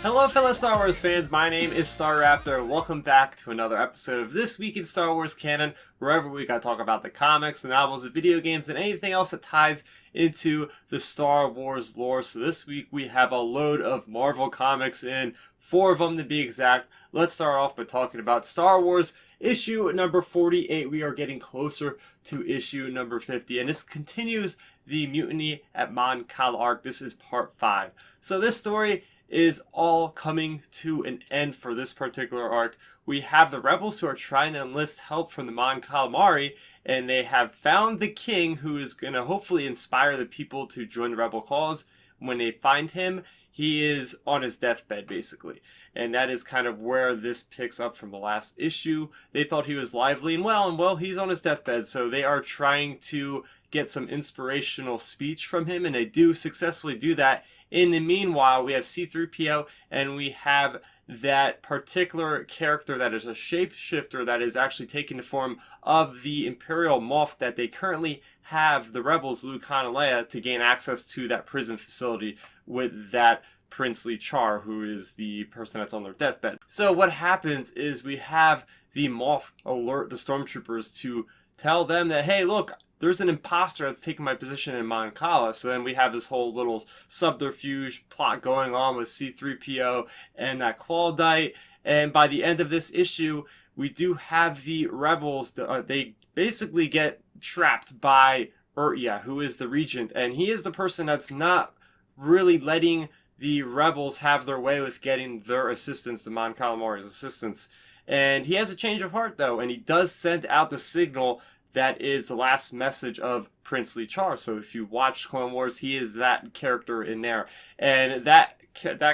Hello fellow Star Wars fans, my name is Starrapter. Welcome back to another episode of This Week in Star Wars Canon, where every week I talk about the comics, the novels, the video games, and anything else that ties into the Star Wars lore. So this week we have a load of Marvel comics in, 4 of them to be exact. Let's start off by talking about Star Wars issue number 48. We are getting closer to issue number 50, and this continues the Mutiny at Mon Cala arc. This is part 5. So this story is all coming to an end for this particular arc. We have the rebels who are trying to enlist help from the Mon Calamari, and they have found the king who is going to hopefully inspire the people to join the rebel cause. When they find him, he is on his deathbed basically, and that is kind of where this picks up from the last issue. They thought he was lively and well, he's on his deathbed, so they are trying to get some inspirational speech from him, and they do successfully do that. In the meanwhile, we have C-3PO, and we have that particular character that is a shapeshifter that is actually taking the form of the Imperial Moff that they currently have the rebels, Luke, Han, and Leia, to gain access to that prison facility with that princely Char, who is the person that's on their deathbed. So what happens is we have the Moff alert the stormtroopers to tell them that, hey, look, there's an imposter that's taking my position in Mon Cala. So then we have this whole little subterfuge plot going on with C-3PO and that Claudite. And by the end of this issue, we do have the rebels. They basically get trapped by Urtia, who is the regent. And he is the person that's not really letting the rebels have their way with getting their assistance, the Mon Calamari's assistance. And he has a change of heart, though. And he does send out the signal that is the last message of Princely Char. So if you watch Clone Wars, he is that character in there. And that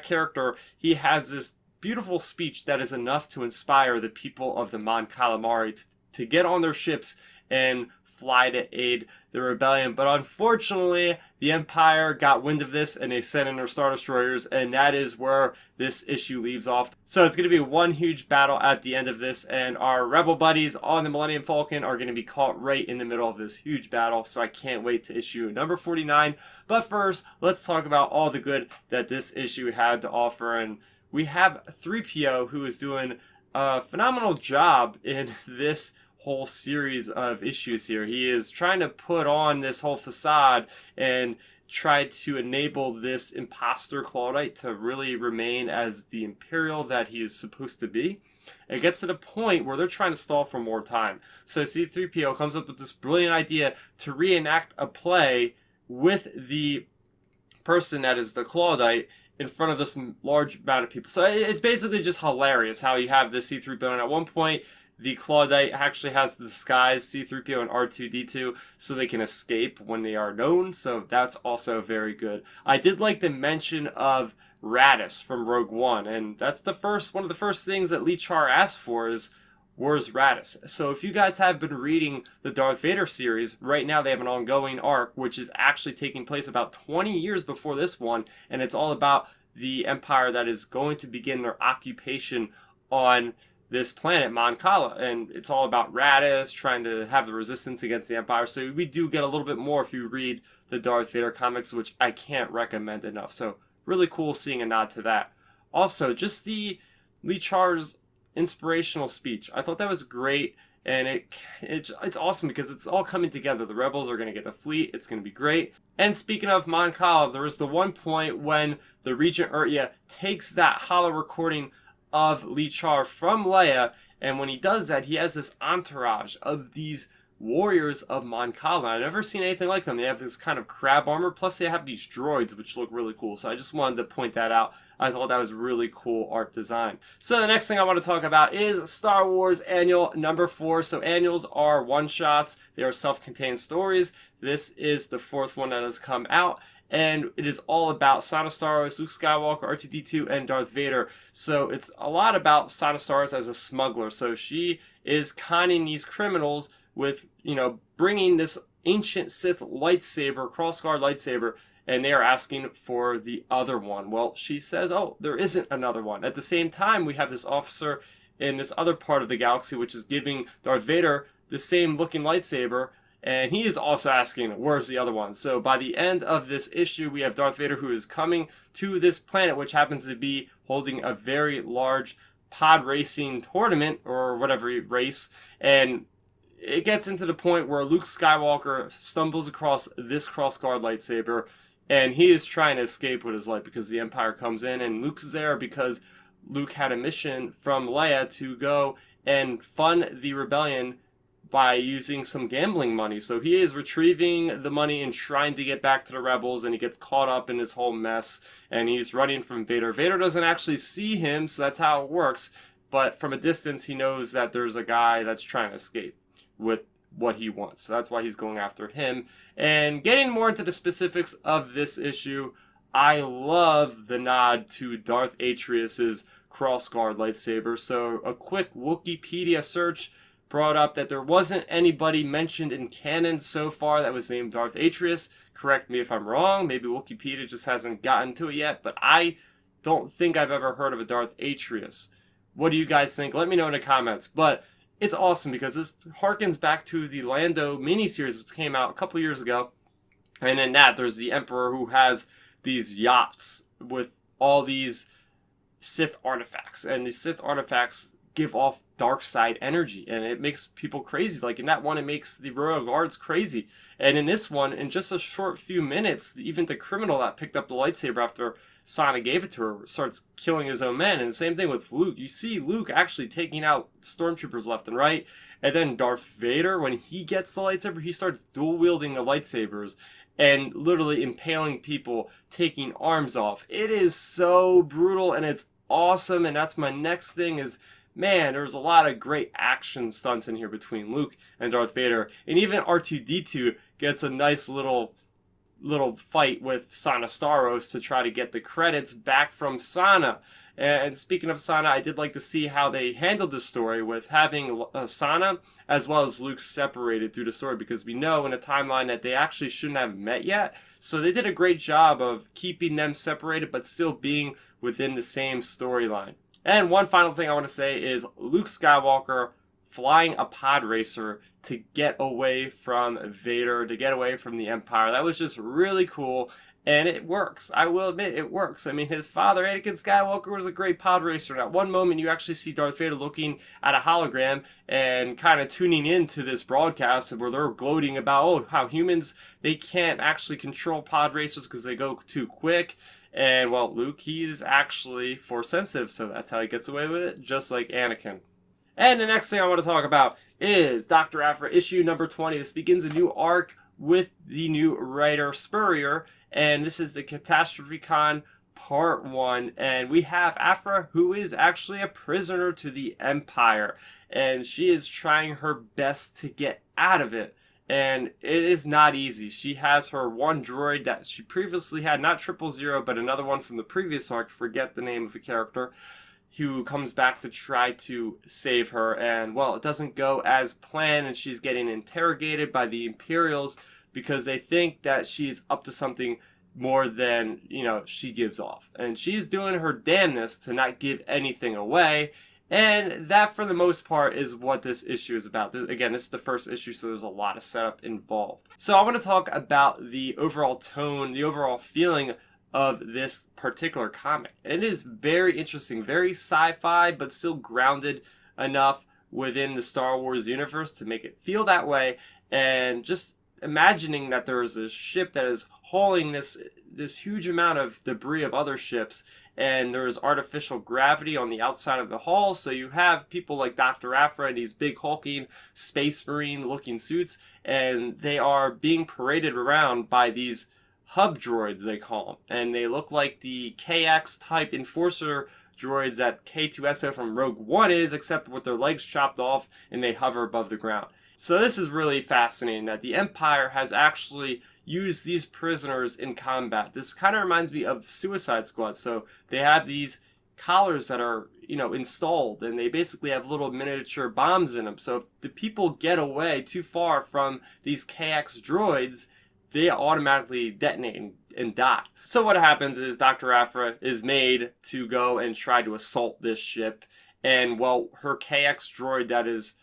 character, he has this beautiful speech that is enough to inspire the people of the Mon Calamari to get on their ships and fly to aid the rebellion. But unfortunately, the Empire got wind of this and they sent in their Star Destroyers, and that is where this issue leaves off. So it's going to be one huge battle at the end of this, and our rebel buddies on the Millennium Falcon are going to be caught right in the middle of this huge battle. So I can't wait to issue number 49. But first, let's talk about all the good that this issue had to offer. And we have 3PO, who is doing a phenomenal job in this whole series of issues here. He is trying to put on this whole facade and try to enable this imposter Claudite to really remain as the Imperial that he is supposed to be. It gets to the point where they're trying to stall for more time. So C-3PO comes up with this brilliant idea to reenact a play with the person that is the Claudite in front of this large amount of people. So it's basically just hilarious how you have this C-3PO, and at one point the Claudite actually has to disguise C-3PO and R2-D2 so they can escape when they are known. So that's also very good. I did like the mention of Raddus from Rogue One, and that's one of the first things that Lee Char asked for is, where's Raddus? So if you guys have been reading the Darth Vader series, right now they have an ongoing arc which is actually taking place about 20 years before this one, and it's all about the Empire that is going to begin their occupation on this planet, Mon Cala, and it's all about Raddus trying to have the resistance against the Empire. So we do get a little bit more if you read the Darth Vader comics, which I can't recommend enough. So really cool seeing a nod to that. Also, just the Lee Char's inspirational speech. I thought that was great, and it's awesome because it's all coming together. The rebels are going to get the fleet. It's going to be great. And speaking of Mon Cala, there was the one point when the Regent Urtia takes that holo recording of Lee Char from Leia, and when he does that, he has this entourage of these warriors of Mon Cala. I've never seen anything like them. They have this kind of crab armor, plus they have these droids which look really cool. So I just wanted to point that out. I thought that was really cool art design. So the next thing I want to talk about is Star Wars Annual number 4. So annuals are one-shots. They are self-contained stories. This is the 4th one that has come out, and it is all about Sana Starros, Luke Skywalker, R2-D2, and Darth Vader. So it's a lot about Sana Starros as a smuggler. So she is conning these criminals with, bringing this ancient Sith lightsaber, crossguard lightsaber, and they are asking for the other one. Well, she says, oh, there isn't another one. At the same time, we have this officer in this other part of the galaxy, which is giving Darth Vader the same looking lightsaber, And he is also asking, where's the other one? So by the end of this issue, we have Darth Vader, who is coming to this planet, which happens to be holding a very large pod racing tournament, or whatever race. And it gets into the point where Luke Skywalker stumbles across this crossguard lightsaber, and he is trying to escape with his life because the Empire comes in, and Luke's there because Luke had a mission from Leia to go and fund the rebellion by using some gambling money. So he is retrieving the money and trying to get back to the rebels, and he gets caught up in this whole mess, and he's running from Vader. Vader doesn't actually see him, so that's how it works, but from a distance he knows that there's a guy that's trying to escape with what he wants. So that's why he's going after him. And getting more into the specifics of this issue, I love the nod to Darth Atrious's crossguard lightsaber. So a quick Wikipedia search brought up that there wasn't anybody mentioned in canon so far that was named Darth Atrius. Correct me if I'm wrong. Maybe Wikipedia just hasn't gotten to it yet, but I don't think I've ever heard of a Darth Atrius. What do you guys think? Let me know in the comments. But it's awesome because this harkens back to the Lando miniseries, which came out a couple years ago. And in that, there's the Emperor who has these yachts with all these Sith artifacts. And these Sith artifacts give off dark side energy, and it makes people crazy. Like in that one, it makes the Royal Guards crazy. And in this one, in just a short few minutes, even the criminal that picked up the lightsaber after Sana gave it to her starts killing his own men. And the same thing with Luke. You see Luke actually taking out stormtroopers left and right. And then Darth Vader, when he gets the lightsaber, he starts dual wielding the lightsabers and literally impaling people, taking arms off. It is so brutal, and it's awesome. And that's my next thing is, man, there's a lot of great action stunts in here between Luke and Darth Vader. And even R2-D2 gets a nice little fight with Sana Starros to try to get the credits back from Sana. And speaking of Sana, I did like to see how they handled the story with having Sana as well as Luke separated through the story, because we know in a timeline that they actually shouldn't have met yet. So they did a great job of keeping them separated but still being within the same storyline. And one final thing I want to say is Luke Skywalker flying a pod racer to get away from Vader, to get away from the Empire. That was just really cool, and it works. I will admit, it works. I mean, his father, Anakin Skywalker, was a great pod racer. And at one moment, you actually see Darth Vader looking at a hologram and kind of tuning into this broadcast where they're gloating about, oh, how humans, they can't actually control pod racers because they go too quick. And, well, Luke, he's actually force sensitive, so that's how he gets away with it, just like Anakin. And the next thing I want to talk about is Dr. Aphra, issue number 20. This begins a new arc with the new writer Spurrier, and this is the Catastrophe Con Part 1. And we have Aphra, who is actually a prisoner to the Empire, and she is trying her best to get out of it. And it is not easy. She has her one droid that she previously had, not 000, but another one from the previous arc, forget the name of the character, who comes back to try to save her. And, well, it doesn't go as planned, and she's getting interrogated by the Imperials because they think that she's up to something more than, she gives off. And she's doing her damnness to not give anything away. And that, for the most part, is what this issue is about. Again, this is the first issue, so there's a lot of setup involved. So I want to talk about the overall tone, the overall feeling of this particular comic. It is very interesting, very sci-fi, but still grounded enough within the Star Wars universe to make it feel that way. And just imagining that there is a ship that is hauling this huge amount of debris of other ships, and there's artificial gravity on the outside of the hull, so you have people like Dr. Aphra in these big hulking space marine looking suits, and they are being paraded around by these hub droids, they call them, and they look like the KX type enforcer droids that K2SO from Rogue One is, except with their legs chopped off and they hover above the ground. So this is really fascinating that the Empire has actually used these prisoners in combat. This kind of reminds me of Suicide Squad. So they have these collars that are, installed, and they basically have little miniature bombs in them. So if the people get away too far from these KX droids, they automatically detonate and die. So what happens is Dr. Aphra is made to go and try to assault this ship, and, well, her KX droid that is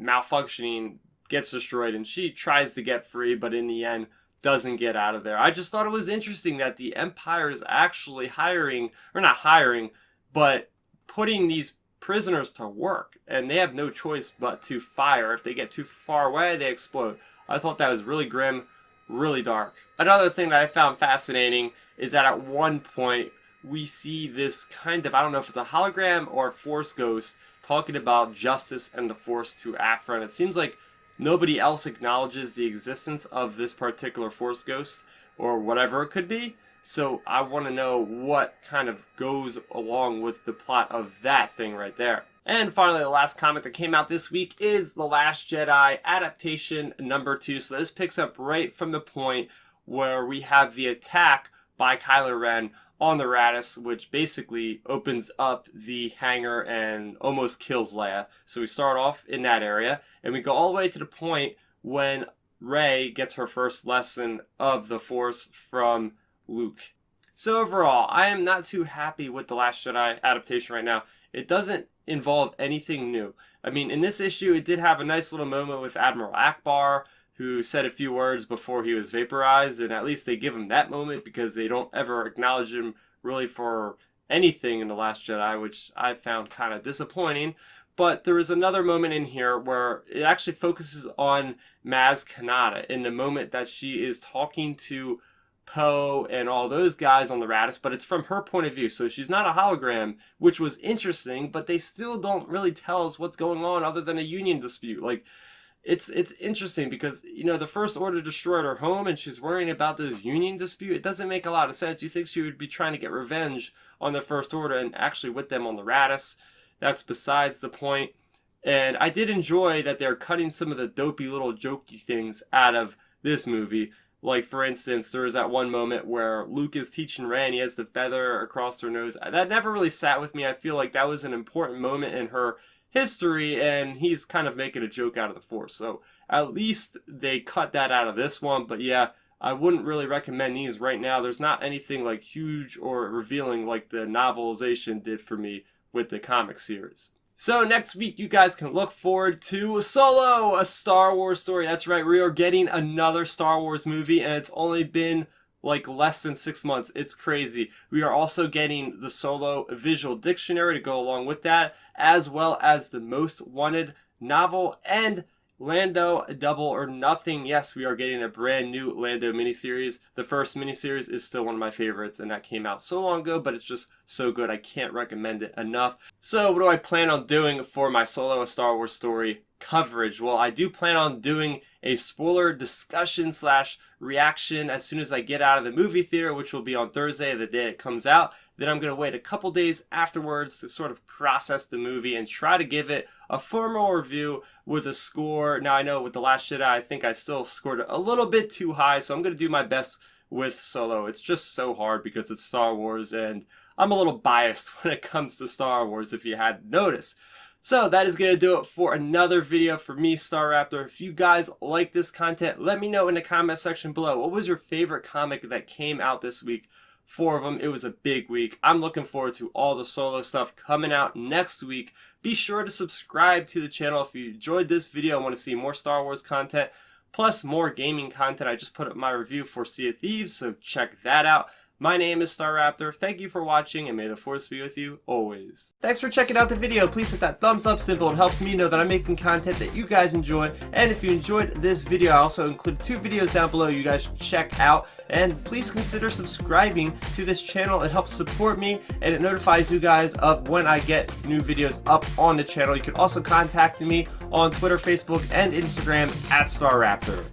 malfunctioning gets destroyed, and she tries to get free, but in the end doesn't get out of there. I just thought it was interesting that the Empire is actually hiring, or not hiring, but putting these prisoners to work, and they have no choice but to fire. If they get too far away, they explode. I thought that was really grim, really dark. Another thing that I found fascinating is that at one point we see this kind of, I don't know if it's a hologram or a Force ghost, talking about justice and the Force to Aphra, and it seems like nobody else acknowledges the existence of this particular Force ghost, or whatever it could be. So I want to know what kind of goes along with the plot of that thing right there. And finally, the last comic that came out this week is The Last Jedi adaptation number 2. So this picks up right from the point where we have the attack by Kylo Ren on the Raddus, which basically opens up the hangar and almost kills Leia. So we start off in that area, and we go all the way to the point when Rey gets her first lesson of the Force from Luke. So overall, I am not too happy with The Last Jedi adaptation right now. It doesn't involve anything new. I mean, in this issue, it did have a nice little moment with Admiral Akbar, who said a few words before he was vaporized, and at least they give him that moment because they don't ever acknowledge him really for anything in The Last Jedi, which I found kind of disappointing. But there is another moment in here where it actually focuses on Maz Kanata in the moment that she is talking to Poe and all those guys on the Raddus, but it's from her point of view, so she's not a hologram, which was interesting, but they still don't really tell us what's going on other than a Union dispute. Like, it's interesting because, you know, the First Order destroyed her home and she's worrying about this Union dispute. It doesn't make a lot of sense. You think she would be trying to get revenge on the First Order and actually with them on the Raddus. That's besides the point. And I did enjoy that they're cutting some of the dopey little jokey things out of this movie. Like, for instance, there was that one moment where Luke is teaching Rey and he has the feather across her nose. That never really sat with me. I feel like that was an important moment in her history, and he's kind of making a joke out of the Force. So at least they cut that out of this one. But yeah, I wouldn't really recommend these right now. There's not anything like huge or revealing like the novelization did for me with the comic series. So next week, you guys can look forward to Solo, a Star Wars story. That's right, we are getting another Star Wars movie, and it's only been like less than 6 months. It's crazy. We are also getting the Solo visual dictionary to go along with that, as well as the Most Wanted novel and Lando Double or Nothing. Yes, we are getting a brand new Lando miniseries. The first miniseries is still one of my favorites, and that came out so long ago, but it's just so good. I can't recommend it enough. So what do I plan on doing for my Solo, a Star Wars story coverage? Well, I do plan on doing a spoiler discussion / reaction as soon as I get out of the movie theater, which will be on Thursday, the day it comes out. Then I'm going to wait a couple days afterwards to sort of process the movie and try to give it a formal review with a score. Now, I know with The Last Jedi, I think I still scored it a little bit too high, so I'm going to do my best with Solo. It's just so hard because it's Star Wars, and I'm a little biased when it comes to Star Wars, if you hadn't noticed. So that is going to do it for another video for me, Starrapter. If you guys like this content, let me know in the comment section below. What was your favorite comic that came out this week? 4 of them. It was a big week. I'm looking forward to all the Solo stuff coming out next week. Be sure to subscribe to the channel if you enjoyed this video and want to see more Star Wars content, plus more gaming content. I just put up my review for Sea of Thieves, so check that out. My name is Starrapter. Thank you for watching, and may the Force be with you always. Thanks for checking out the video. Please hit that thumbs up symbol. It helps me know that I'm making content that you guys enjoy. And if you enjoyed this video, I also included 2 videos down below you guys should check out. And please consider subscribing to this channel. It helps support me, and it notifies you guys of when I get new videos up on the channel. You can also contact me on Twitter, Facebook, and Instagram at Starrapter.